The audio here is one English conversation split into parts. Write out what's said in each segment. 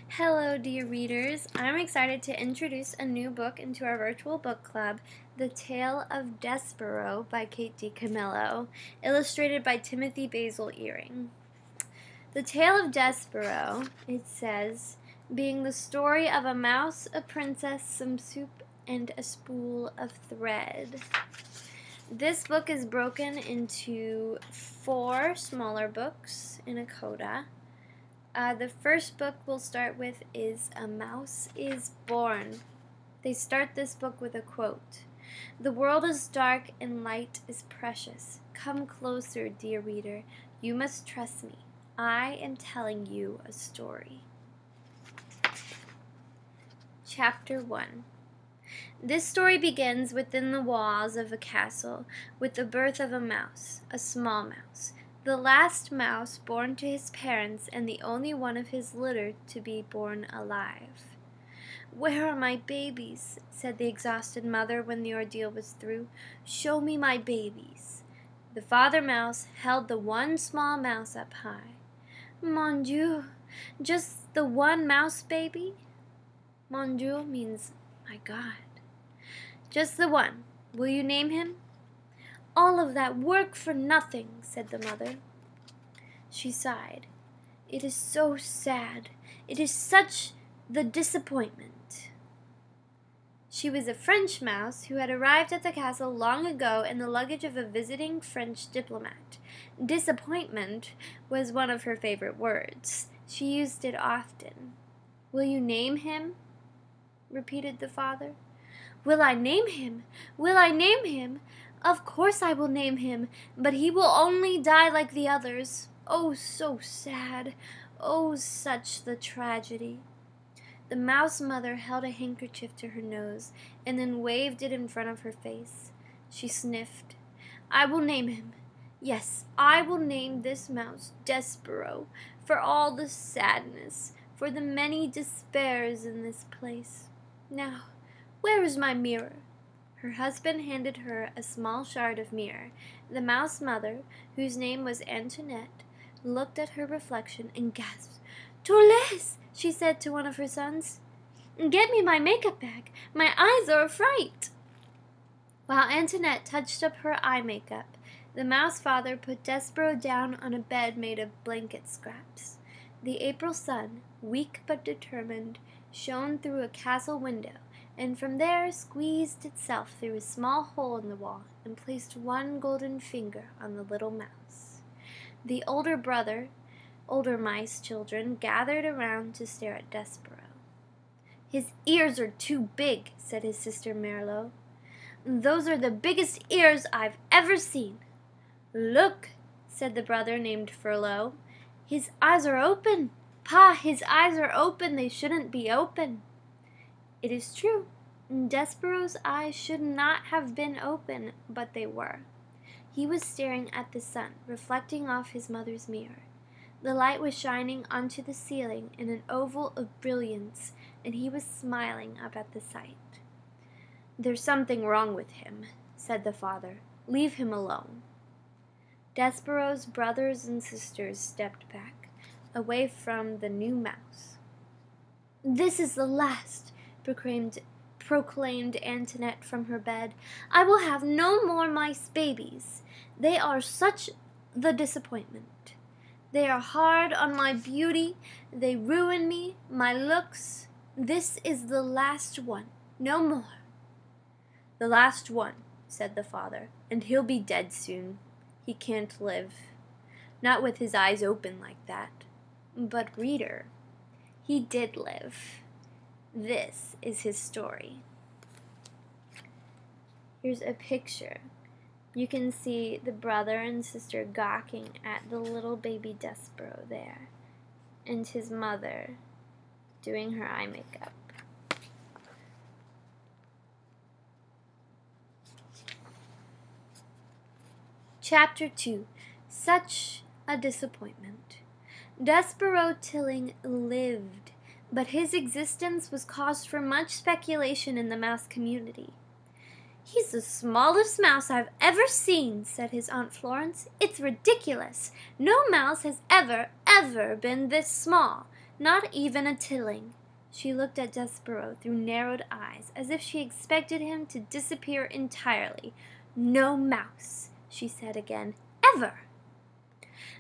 Hello, dear readers. I'm excited to introduce a new book into our virtual book club, The Tale of Despereaux by Kate DiCamillo, illustrated by Timothy Basil Earing. The Tale of Despereaux, it says, being the story of a mouse, a princess, some soup, and a spool of thread. This book is broken into 4 smaller books in a coda. The first book we'll start with is A Mouse is Born. They start this book with a quote. The world is dark and light is precious. Come closer, dear reader. You must trust me. I am telling you a story. Chapter 1. This story begins within the walls of a castle with the birth of a mouse, a small mouse. The last mouse born to his parents and the only one of his litter to be born alive. "Where are my babies?" said the exhausted mother when the ordeal was through. "Show me my babies." The father mouse held the one small mouse up high. "Mon Dieu, just the one mouse baby?" Mon Dieu means my God. "Just the one. Will you name him?" "All of that work for nothing," said the mother. She sighed. "It is so sad. It is such the disappointment." She was a French mouse who had arrived at the castle long ago in the luggage of a visiting French diplomat. Disappointment was one of her favorite words. She used it often. "Will you name him?" repeated the father. "Will I name him? Will I name him? Of course I will name him, but he will only die like the others. Oh, so sad. Oh, such the tragedy." The mouse mother held a handkerchief to her nose and then waved it in front of her face. She sniffed. "I will name him. Yes, I will name this mouse Despereaux, for all the sadness, for the many despairs in this place. Now, where is my mirror?" Her husband handed her a small shard of mirror. The mouse mother, whose name was Antoinette, looked at her reflection and gasped. "Tourles," she said to one of her sons, "get me my makeup bag. My eyes are a fright." While Antoinette touched up her eye makeup, the mouse father put Despereaux down on a bed made of blanket scraps. The April sun, weak but determined, shone through a castle window, and from there squeezed itself through a small hole in the wall and placed one golden finger on the little mouse. The older mice children gathered around to stare at Despereaux. "His ears are too big," said his sister Merlot. "Those are the biggest ears I've ever seen." "Look," said the brother named Furlough. "His eyes are open. Pa, his eyes are open. They shouldn't be open." It is true, Despereaux's eyes should not have been open, but they were. He was staring at the sun, reflecting off his mother's mirror. The light was shining onto the ceiling in an oval of brilliance, and he was smiling up at the sight. "There's something wrong with him," said the father. "Leave him alone." Despereaux's brothers and sisters stepped back, away from the new mouse. "This is the last," proclaimed Antoinette from her bed. "I will have no more mice babies. They are such the disappointment. They are hard on my beauty. They ruin me, my looks. This is the last one. No more." "The last one," said the father, "and he'll be dead soon. He can't live. Not with his eyes open like that." But reader, he did live. This is his story. Here's a picture. You can see the brother and sister gawking at the little baby Despereaux there, and his mother doing her eye makeup. Chapter 2. Such a disappointment. Despereaux Tilling lived, but his existence was cause for much speculation in the mouse community. "He's the smallest mouse I've ever seen," said his Aunt Florence. "It's ridiculous. No mouse has ever been this small. Not even a tilling. She looked at Despereaux through narrowed eyes, as if she expected him to disappear entirely. No mouse, she said again. Ever!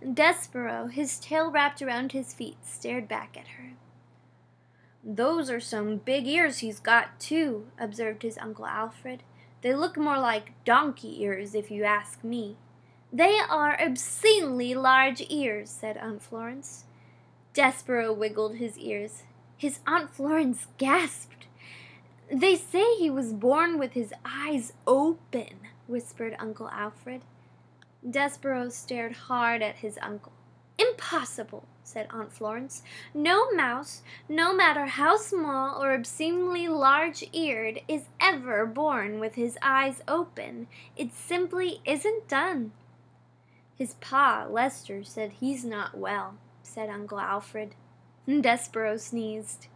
Despereaux, his tail wrapped around his feet, stared back at her. Those are some big ears he's got, too, observed his Uncle Alfred. They look more like donkey ears, if you ask me. They are obscenely large ears, said Aunt Florence. Despereaux wiggled his ears. His Aunt Florence gasped. They say he was born with his eyes open, whispered Uncle Alfred. Despereaux stared hard at his uncle. Impossible, said Aunt Florence. No mouse, no matter how small or obscenely large-eared, is ever born with his eyes open. It simply isn't done. His pa, Lester, said he's not well, said Uncle Alfred. Despereaux sneezed.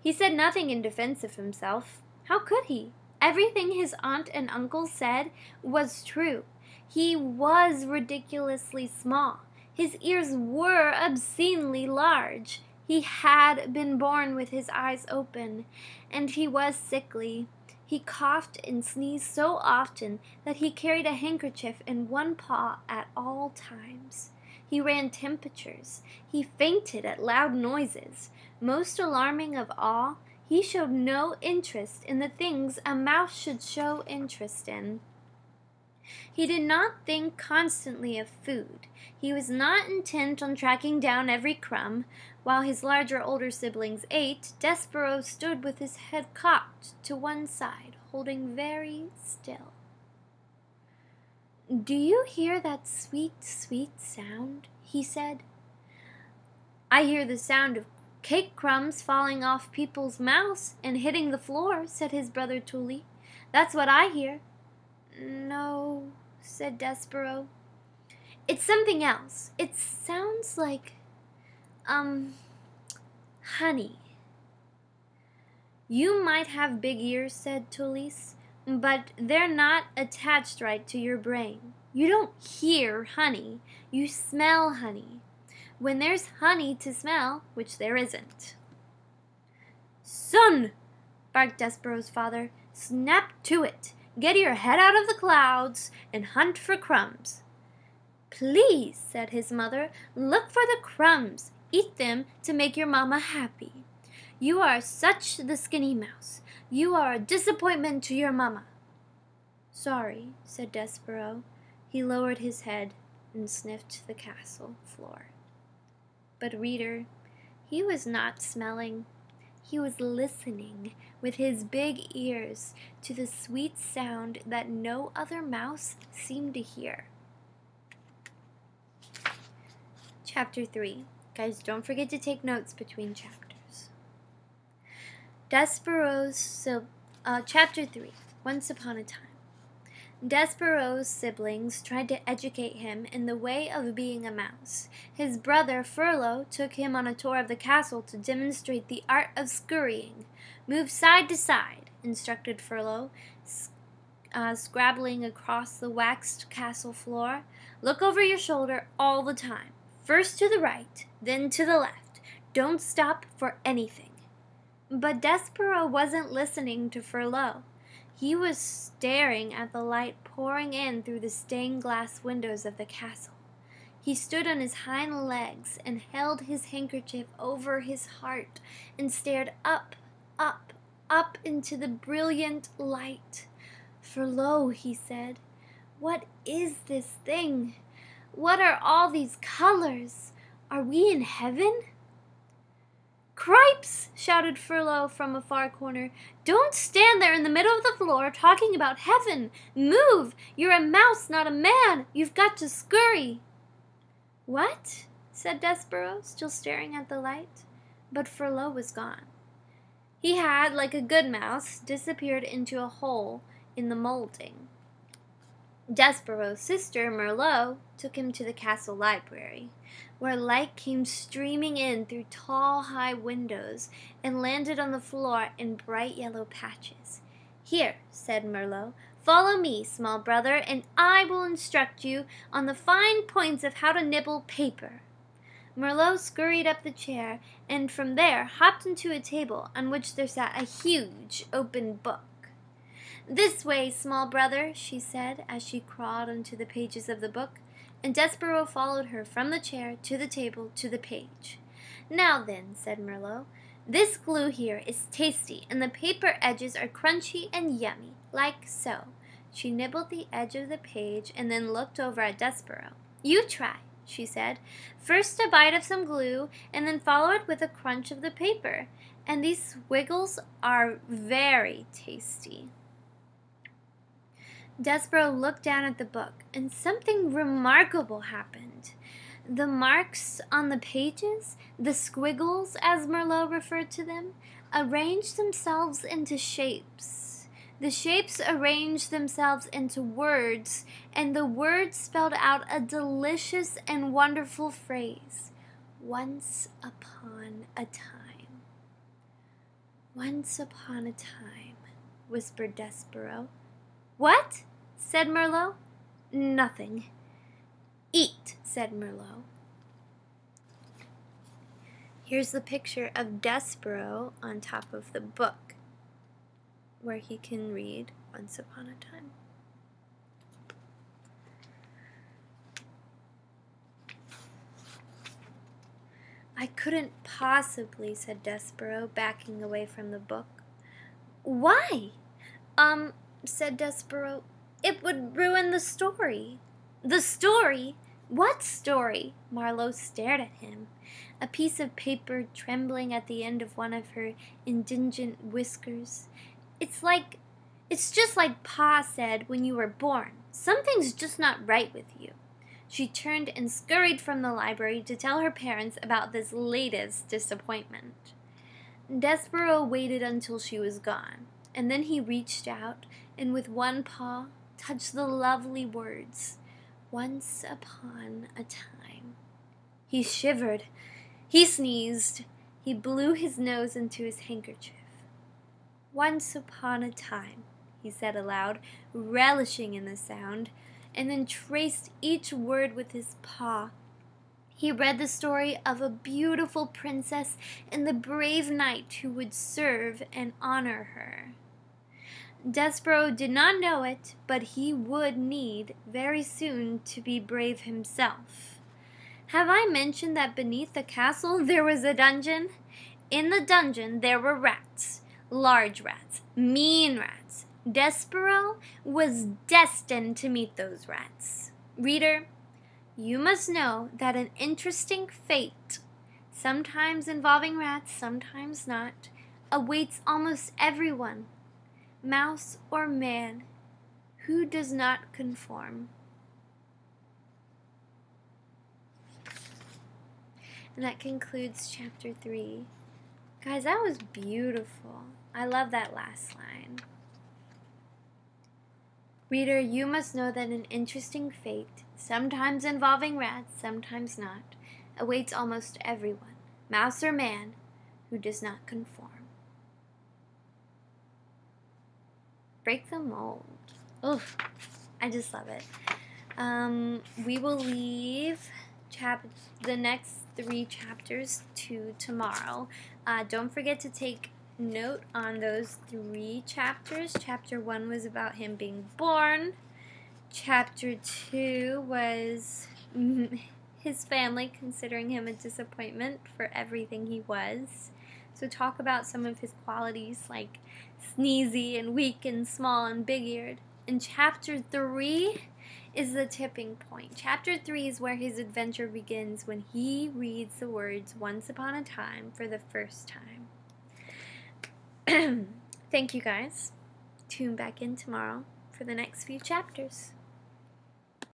He said nothing in defense of himself. How could he? Everything his aunt and uncle said was true. He was ridiculously small. His ears were obscenely large. He had been born with his eyes open, and he was sickly. He coughed and sneezed so often that he carried a handkerchief in one paw at all times. He ran temperatures. He fainted at loud noises. Most alarming of all, he showed no interest in the things a mouse should show interest in. He did not think constantly of food. He was not intent on tracking down every crumb. While his larger older siblings ate, Despereaux stood with his head cocked to one side, holding very still. "Do you hear that sweet, sweet sound?" he said. "I hear the sound of cake crumbs falling off people's mouths and hitting the floor," said his brother Tully. "That's what I hear." "No," said Despereaux. "It's something else. It sounds like, honey." "You might have big ears," said Tullis, "but they're not attached right to your brain. You don't hear honey. You smell honey. When there's honey to smell, which there isn't." "Son!" barked Despereaux's father. "Snap to it. Get your head out of the clouds and hunt for crumbs." "Please," said his mother, "look for the crumbs. Eat them to make your mamma happy. You are such the skinny mouse. You are a disappointment to your mamma." "Sorry," said Despereaux. He lowered his head and sniffed the castle floor. But, reader, he was not smelling. He was listening with his big ears to the sweet sound that no other mouse seemed to hear. Chapter 3. Guys, don't forget to take notes between chapters. Chapter 3. Once upon a time. Despereaux's siblings tried to educate him in the way of being a mouse. His brother Furlough took him on a tour of the castle to demonstrate the art of scurrying. "Move side to side," instructed Furlough, scrabbling across the waxed castle floor. "Look over your shoulder all the time. First to the right, then to the left. Don't stop for anything." But Despereaux wasn't listening to Furlough. He was staring at the light pouring in through the stained glass windows of the castle. He stood on his hind legs and held his handkerchief over his heart and stared up, up, up into the brilliant light. "Furlough," he said, "what is this thing? What are all these colors? Are we in heaven?" "Cripes!" shouted Furlough from a far corner. "Don't stand there in the middle of the floor talking about heaven. Move! You're a mouse, not a man. You've got to scurry." "What?" said Despereaux, still staring at the light. But Furlough was gone. He had, like a good mouse, disappeared into a hole in the molding. Despereaux's sister, Merlot, took him to the castle library, where light came streaming in through tall, high windows and landed on the floor in bright yellow patches. "Here," said Merlot, "follow me, small brother, and I will instruct you on the fine points of how to nibble paper." Merlot scurried up the chair, and from there hopped into a table on which there sat a huge open book. "This way, small brother," she said as she crawled into the pages of the book, and Despereaux followed her from the chair to the table to the page. "Now then," said Merlot, "this glue here is tasty, and the paper edges are crunchy and yummy, like so." She nibbled the edge of the page and then looked over at Despereaux. "You try," she said. "First a bite of some glue, and then follow it with a crunch of the paper. And these squiggles are very tasty." Despereaux looked down at the book, and something remarkable happened. The marks on the pages, the squiggles as Merlot referred to them, arranged themselves into shapes. The shapes arranged themselves into words, and the words spelled out a delicious and wonderful phrase. "Once upon a time." "Once upon a time," whispered Despereaux. "What?" said Merlot. "Nothing." "Eat," said Merlot. Here's the picture of Despereaux on top of the book, where he can read "Once upon a time." "I couldn't possibly," said Despereaux, backing away from the book. "Why?" Said Despereaux. "It would ruin the story." "The story? What story?" Marlowe stared at him, a piece of paper trembling at the end of one of her indigent whiskers. It's just like Pa said when you were born. Something's just not right with you." She turned and scurried from the library to tell her parents about this latest disappointment. Despereaux waited until she was gone, and then he reached out and with one paw touched the lovely words, "Once upon a time." He shivered. He sneezed. He blew his nose into his handkerchief. "Once upon a time," he said aloud, relishing in the sound, and then traced each word with his paw. He read the story of a beautiful princess and the brave knight who would serve and honor her. Despereaux did not know it, but he would need very soon to be brave himself. Have I mentioned that beneath the castle there was a dungeon? In the dungeon there were rats, large rats, mean rats. Despereaux was destined to meet those rats. Reader, you must know that an interesting fate, sometimes involving rats, sometimes not, awaits almost everyone, mouse or man, who does not conform. And that concludes chapter 3. Guys, that was beautiful. I love that last line. Reader, you must know that an interesting fate, sometimes involving rats, sometimes not, awaits almost everyone, mouse or man, who does not conform. Break the mold. Oof, I just love it. We will leave the next 3 chapters to tomorrow. Don't forget to take note on those 3 chapters. Chapter 1 was about him being born. Chapter 2 was his family considering him a disappointment for everything he was. So talk about some of his qualities like sneezy and weak and small and big-eared. And chapter 3 is the tipping point. Chapter 3 is where his adventure begins when he reads the words "Once upon a time" for the first time. Thank you guys. Tune back in tomorrow for the next few chapters.